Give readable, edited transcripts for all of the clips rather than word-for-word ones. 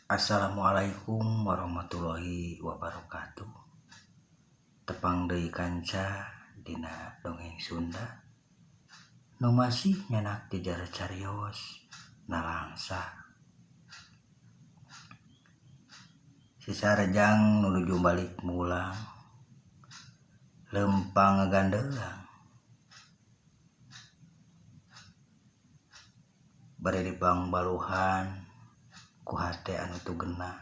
Assalamualaikum warahmatullahi wabarakatuh. Tepang deui kanca dina dongeng Sunda nu masih nyanak jejer carios nalangsa. Si sarjang nuju balik mulang lempang ngagandeulang. Bari di bang baluhan ku hate anu tugena.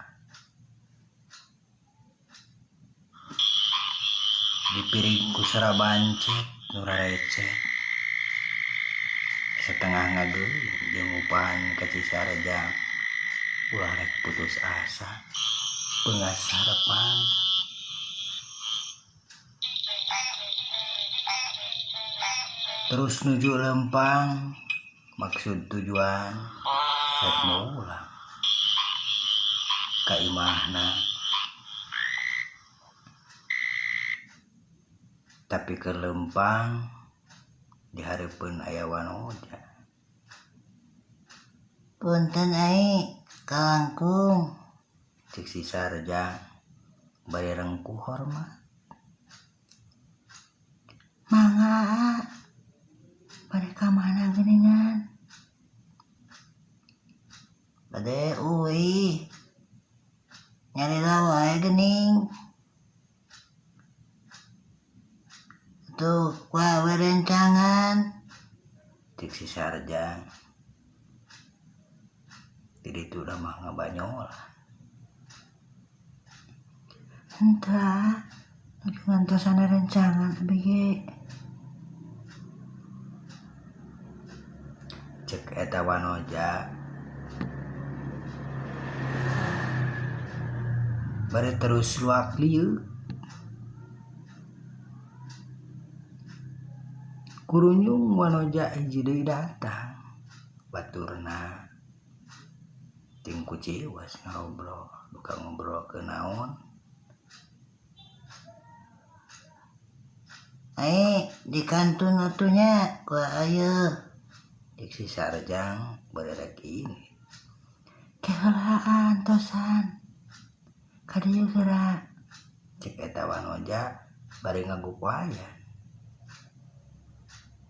Dipiringku sarabancet nu rarecet setengah ngageuing jeung upahan ka Cisarejang ulah rek putus asa beungas harepan. Terus nuju lempang maksud tujuan rek mulang ka imahna. Tapi ke lempang dihareupeun aya wanoja. Punten ai kalangkung, Cik si sarjang bari rengkuh hormat. mangga bade ka mana geuningan? Bade euy, nyarila wae geuning. Tuh, wae rencangan. Cik si sarjang di ditu udah mah ngabanyolan. Entah, nuju ngantosan rencangan abg. Cek eta wanoja bari terus luak lieu. Kurunyung wanoja hiji deui datang. Baturna ting ku ciwas ngobrol, duka ngobrol ke naon. Ai di kantun atunya ku ayeuna. Cik si sarjang bari rek ini. Keheulaan tosan. Ka dieu geura. Cek eta wanoja bari ngagupayan.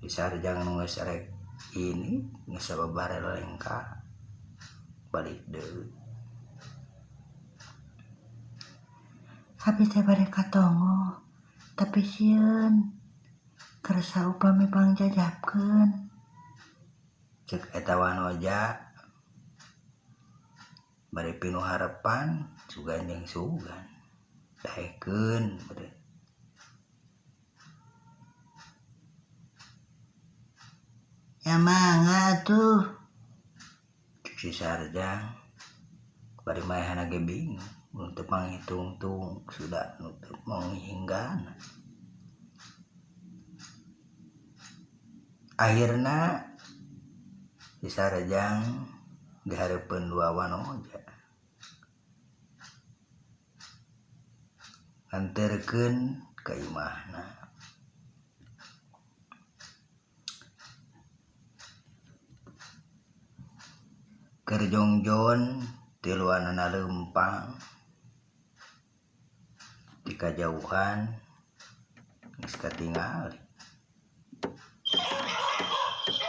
Si sarjang nu geus rek ini geus sababaraha lengka balik deui. Abi teh bade katongo, tapi sieun kersa upami pangjajabkeun. Cek eta wanoja bari pinuh harepan sugan jeung sugan daekeun bade. Ya mangga atuh. Cek si sarjang bari maehana ge bingung untuk manghitung-tung sudah nutup menghinggan. Akhirna si sarjang dihareupeun dua wanoja nganterkeun ka imahna. Keur jongjon tiluanana lempang di kajauhan geus katingali.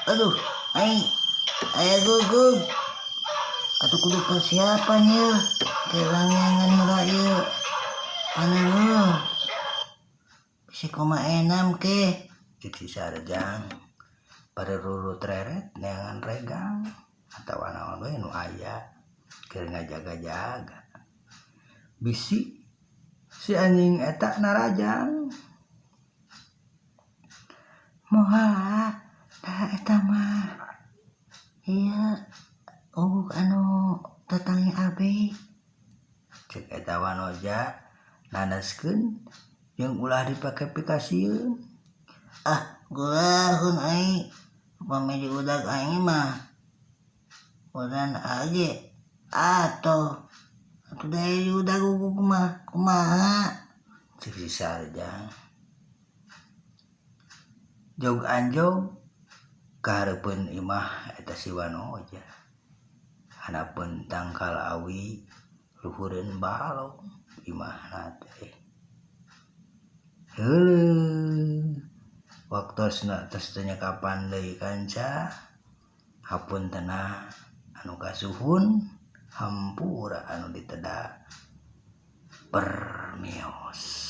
Aduh, aya gugug. Atuh kudu persiapan ye. Kerangangan heula ieu. Panengeul. Bisi koma enam ke. Cik si sarjang pada rurut reret neangan regang atawa naon we nu aya keur ngajaga-jaga. Bisi si anjing eta narajang. Moal tah eta mah. Ieu anu tatangnya abi. Cek eta wanoja naneskeun jeung ulah dipake pikasieun. Gulahun ai. Upami diudag aing mah. Udan age. Atuh daya diudag kumaha. Cek si sarjang jog anjog ka hareupeun imah eta si wanoja. Hadapun tangkal awi luhureun balong imahna teh heuleuh waktosna tos teu nyakapan deui kanca hapuntenna anu kasuhun hampura anu ditedak permios.